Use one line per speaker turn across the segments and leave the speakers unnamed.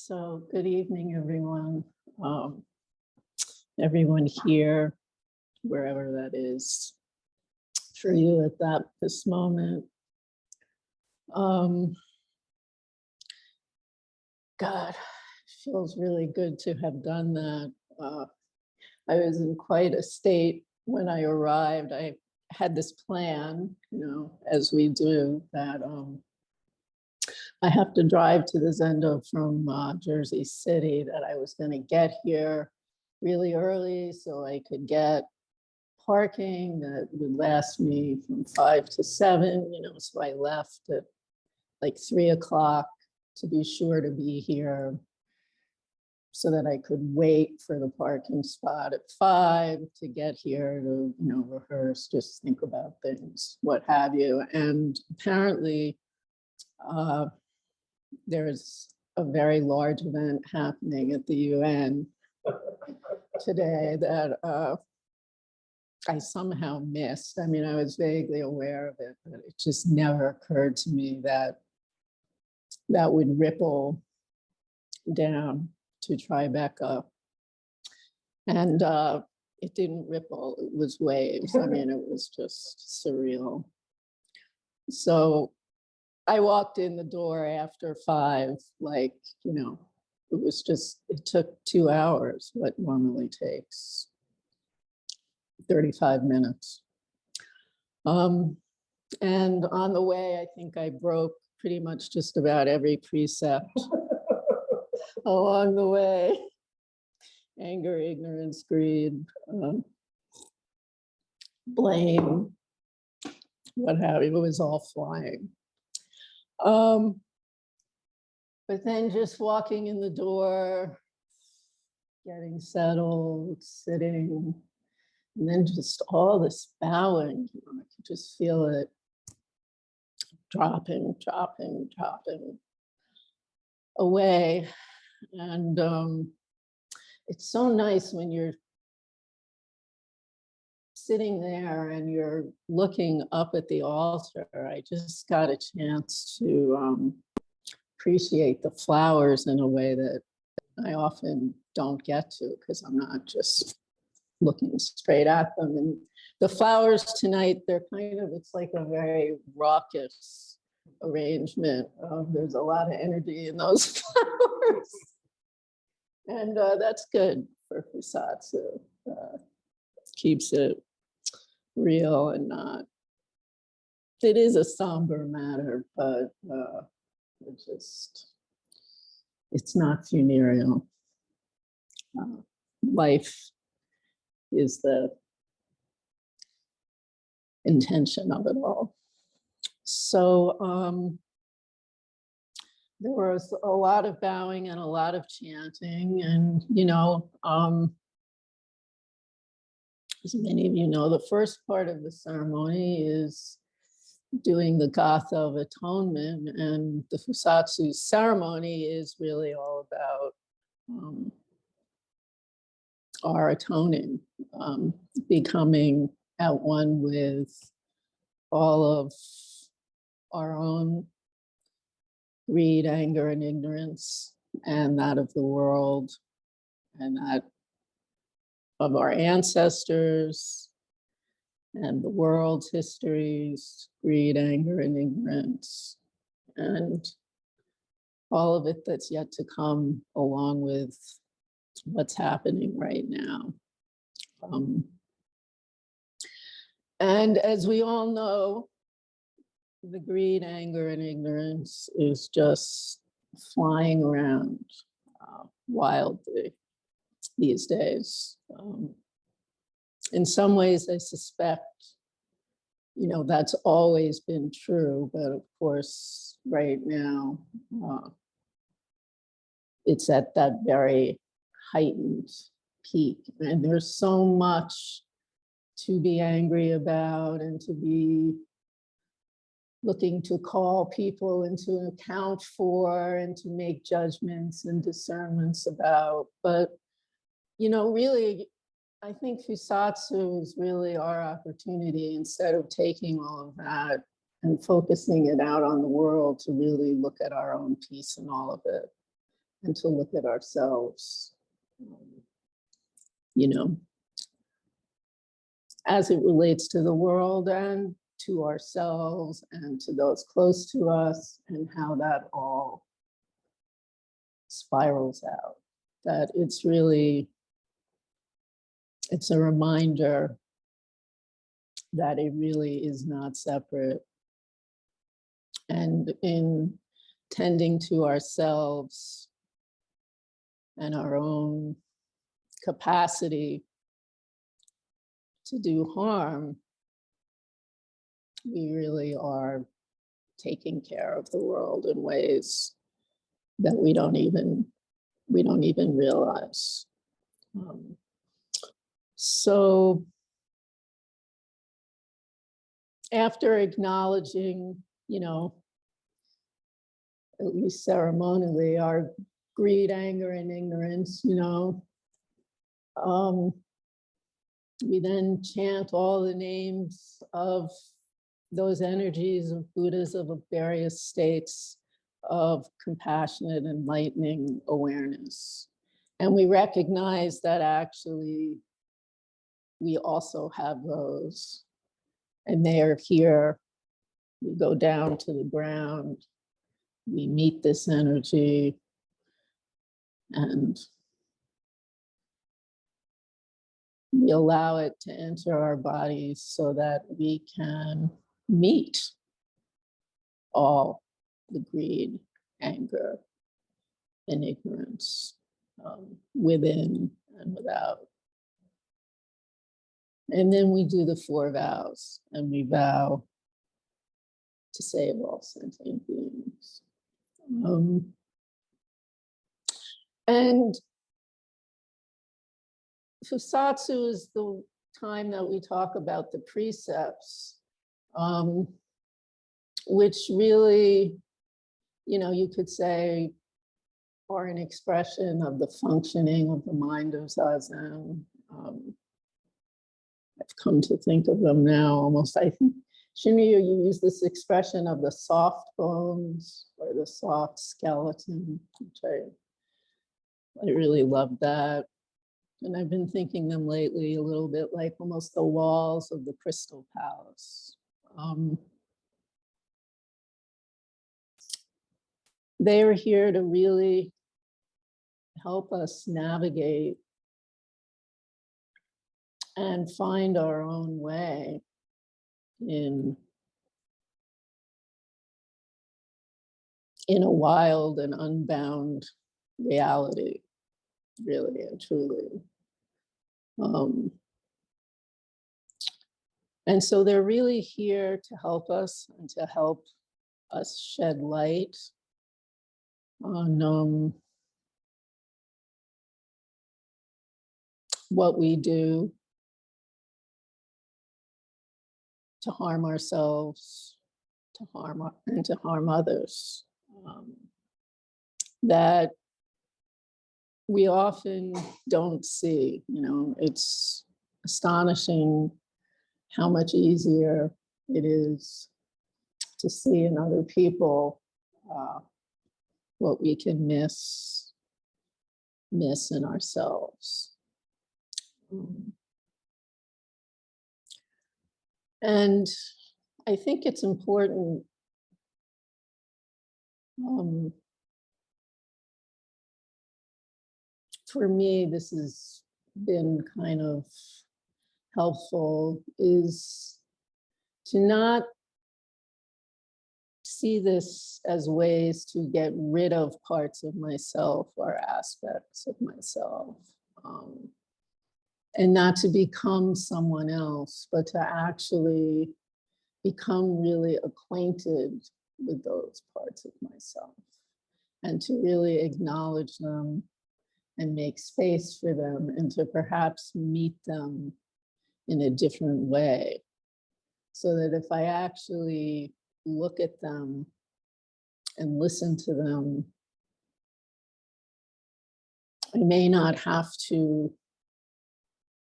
So good evening, everyone. Everyone here, wherever that is for you at this moment. God, it feels really good to have done that. I was in quite a state when I arrived. I had this plan, as we do, that I have to drive to the Zendo from Jersey City, that I was going to get here really early so I could get parking that would last me from 5 to 7, so I left at like 3 o'clock to be sure to be here so that I could wait for the parking spot at 5 to get here to, rehearse, just think about things, what have you. And apparently, there's a very large event happening at the UN today that I somehow missed. I mean, I was vaguely aware of it, but it just never occurred to me that that would ripple down to Tribeca. And it didn't ripple, it was waves. I mean, it was just surreal. So I walked in the door after 5, like, it took 2 hours, what normally takes 35 minutes. And on the way, I think I broke pretty much just about every precept along the way. Anger, ignorance, greed, blame, what have you, it was all flying. But then just walking in the door, getting settled, sitting, and then just all this bowing, I could just feel it dropping away. And it's so nice when you're sitting there and you're looking up at the altar. I just got a chance to appreciate the flowers in a way that I often don't get to because I'm not just looking straight at them. And the flowers tonight, it's like a very raucous arrangement. There's a lot of energy in those flowers. And that's good for Fusatsu. Keeps it real and not. It is a somber matter, but it's not funereal. Life is the intention of it all. So there was a lot of bowing and a lot of chanting, and as many of you know, the first part of the ceremony is doing the Gatha of Atonement, and the Fusatsu ceremony is really all about our atoning, becoming at one with all of our own greed, anger, and ignorance, and that of the world, and that of our ancestors, and the world's histories, greed, anger, and ignorance, and all of it that's yet to come along with what's happening right now. And as we all know, the greed, anger, and ignorance is just flying around wildly these days. In some ways, I suspect, that's always been true, but of course, right now, it's at that very heightened peak. And there's so much to be angry about and to be looking to call people into account for and to make judgments and discernments about. But, really, I think Fusatsu is really our opportunity, instead of taking all of that and focusing it out on the world, to really look at our own peace in all of it. and to look at ourselves, you know, as it relates to the world and to ourselves and to those close to us, and how that all spirals out. That it's really, it's a reminder that it really is not separate. And in tending to ourselves and our own capacity to do harm, we really are taking care of the world in ways that we don't even realize. So after acknowledging, you know, at least ceremonially, our greed, anger, and ignorance, you know, we then chant all the names of those energies of Buddhas of various states of compassionate, enlightening awareness. And we recognize that actually we also have those, and they are here. We go down to the ground, we meet this energy, and we allow it to enter our bodies so that we can meet all the greed, anger, and ignorance within and without. And then we do the 4 vows, and we vow to save all sentient beings. And Fusatsu is the time that we talk about the precepts, which really, you know, you could say are an expression of the functioning of the mind of zazen. I've come to think of them now almost. I think, Shinryu, you use this expression of the soft bones or the soft skeleton, which I really love that. And I've been thinking them lately a little bit like almost the walls of the Crystal Palace. They are here to really help us navigate and find our own way in a wild and unbound reality, really and truly. And so they're really here to help us and to help us shed light on what we do to harm ourselves, to harm others. That we often don't see. You know, it's astonishing how much easier it is to see in other people what we can miss in ourselves. And I think it's important for me, this has been kind of helpful, is to not see this as ways to get rid of parts of myself or aspects of myself, and not to become someone else, but to actually become really acquainted with those parts of myself and to really acknowledge them and make space for them and to perhaps meet them in a different way. So that if I actually look at them and listen to them, I may not have to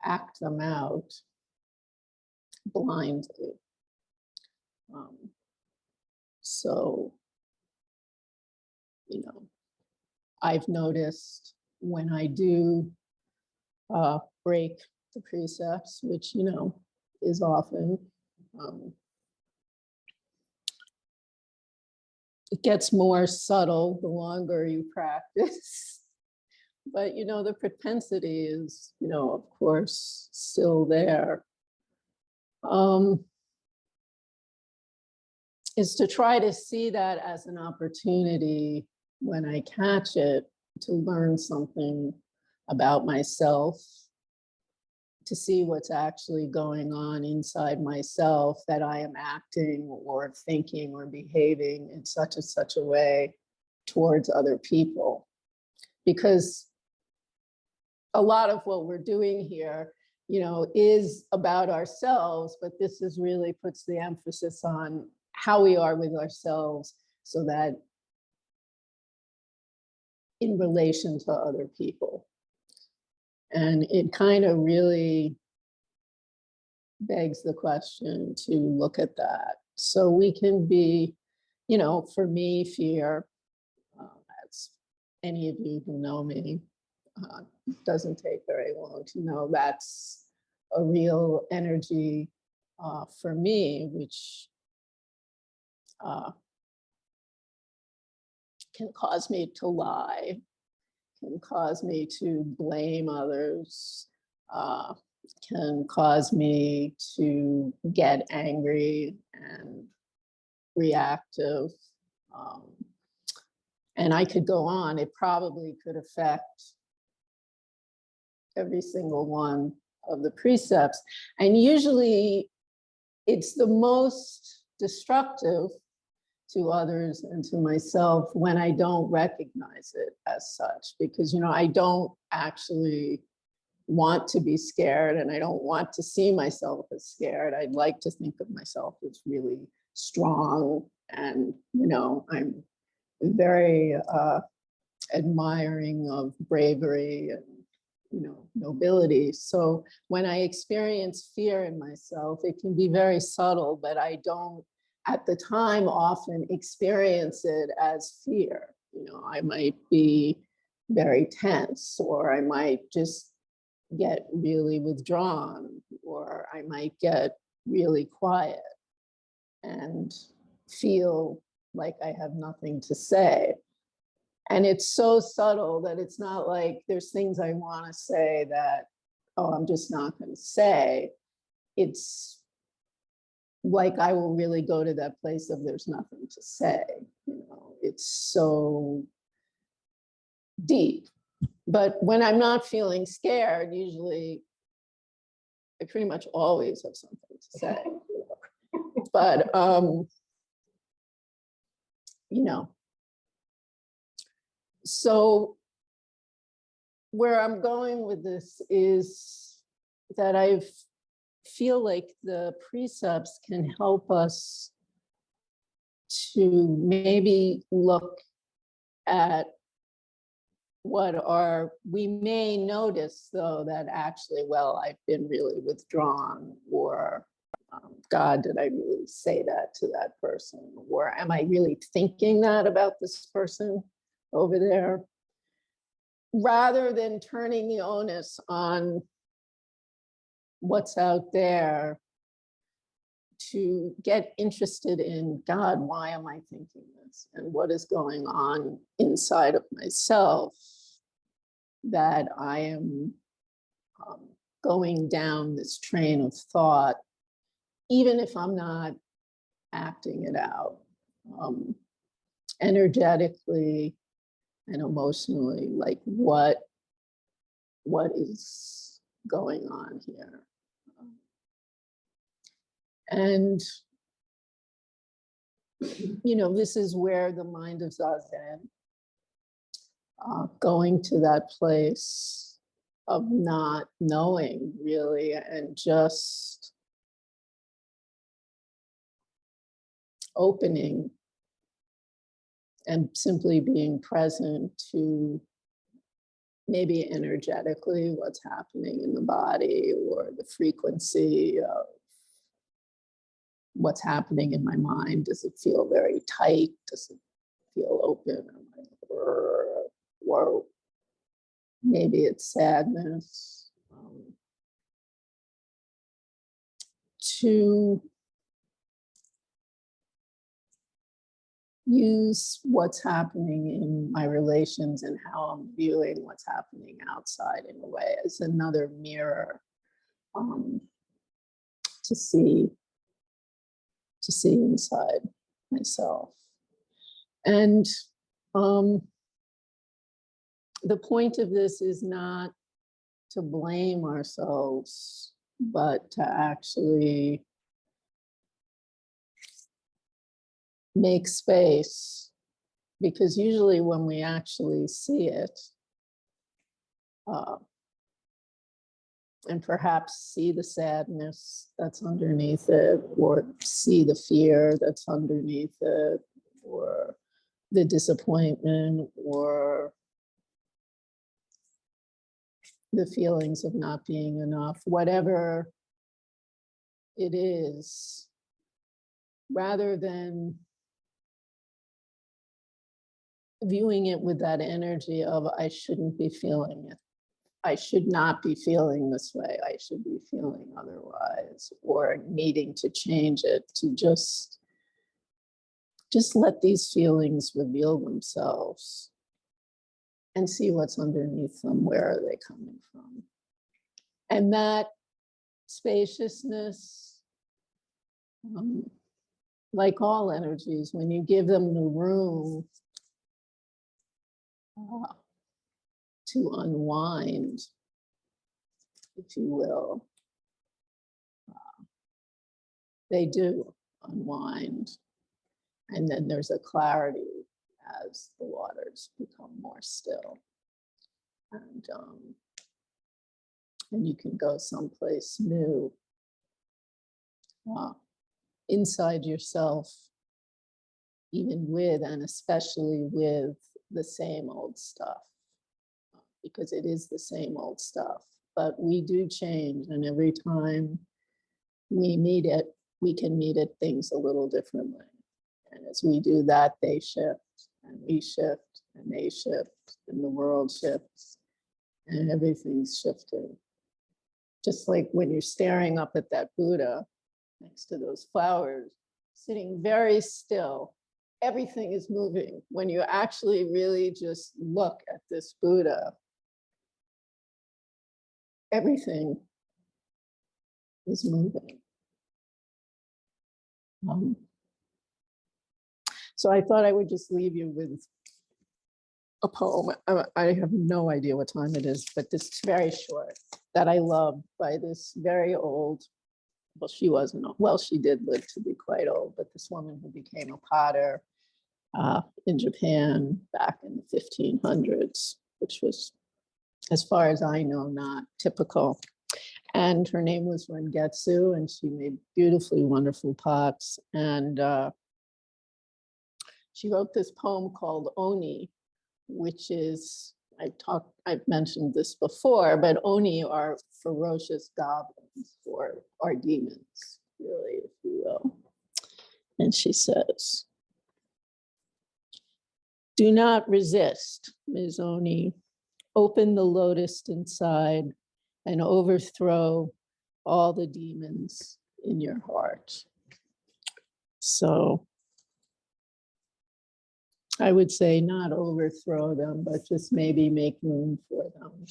act them out blindly. So, you know, I've noticed when I do break the precepts, which, you know, is often, it gets more subtle the longer you practice. But, you know, the propensity is, you know, of course, still there. Is to try to see that as an opportunity when I catch it to learn something about myself, to see what's actually going on inside myself, that I am acting or thinking or behaving in such and such a way towards other people. Because a lot of what we're doing here, you know, is about ourselves, but this is really puts the emphasis on how we are with ourselves, so that in relation to other people. And it kind of really begs the question to look at that. So we can be, you know, for me, fear, as any of you who know me, doesn't take very long to know that's a real energy for me, which can cause me to lie, can cause me to blame others, can cause me to get angry and reactive. And I could go on. It probably could affect every single one of the precepts. And usually it's the most destructive to others and to myself when I don't recognize it as such, because, you know, I don't actually want to be scared, and I don't want to see myself as scared. I'd like to think of myself as really strong, and, you know, I'm very admiring of bravery and, you know, nobility. So when I experience fear in myself, it can be very subtle, but I don't at the time often experience it as fear. You know, I might be very tense, or I might just get really withdrawn, or I might get really quiet and feel like I have nothing to say. And it's so subtle that it's not like there's things I want to say that, oh, I'm just not going to say. It's like I will really go to that place of there's nothing to say. You know, it's so deep. But when I'm not feeling scared, usually I pretty much always have something to say. But you know, so where I'm going with this is that I feel like the precepts can help us to maybe look at we may notice, though, that actually, well, I've been really withdrawn, or God, did I really say that to that person? Or am I really thinking that about this person over there? Rather than turning the onus on what's out there, to get interested in, God, why am I thinking this? And what is going on inside of myself that I am going down this train of thought, even if I'm not acting it out, energetically and emotionally, like what is going on here? And, you know, this is where the mind of zazen, going to that place of not knowing really, and just opening and simply being present to maybe energetically what's happening in the body, or the frequency of what's happening in my mind. Does it feel very tight? Does it feel open? or maybe it's sadness, to use what's happening in my relations and how I'm viewing what's happening outside in a way as another mirror, to see inside myself. And the point of this is not to blame ourselves, but to actually make space, because usually when we actually see it, and perhaps see the sadness that's underneath it, or see the fear that's underneath it, or the disappointment, or the feelings of not being enough, whatever it is, rather than viewing it with that energy of, I shouldn't be feeling it. I should not be feeling this way. I should be feeling otherwise, or needing to change it, to just let these feelings reveal themselves and see what's underneath them. Where are they coming from? And that spaciousness, like all energies, when you give them the room to unwind, if you will, they do unwind. And then there's a clarity as the waters become more still. And you can go someplace new, inside yourself, even with and especially with the same old stuff, because it is the same old stuff. But we do change, and every time we meet it, we can meet it things a little differently. And as we do that, they shift, and we shift, and they shift, and the world shifts, and everything's shifting. Just like when you're staring up at that Buddha next to those flowers, sitting very still, everything is moving. When you actually really just look at this Buddha, everything is moving. So I thought I would just leave you with a poem. I have no idea what time it is, but this is very short, that I love, by this very old, well, she wasn't, well, she did live to be quite old, but this woman who became a potter in Japan back in the 1500s, which was, as far as I know, not typical. And her name was Rengetsu, and she made beautifully wonderful pots. And she wrote this poem called Oni, which is, I've mentioned this before, but Oni are ferocious goblins, or are demons, really, if you will. And she says, "Do not resist, Ms. Oni. Open the lotus inside and overthrow all the demons in your heart." So I would say not overthrow them, but just maybe make room for them.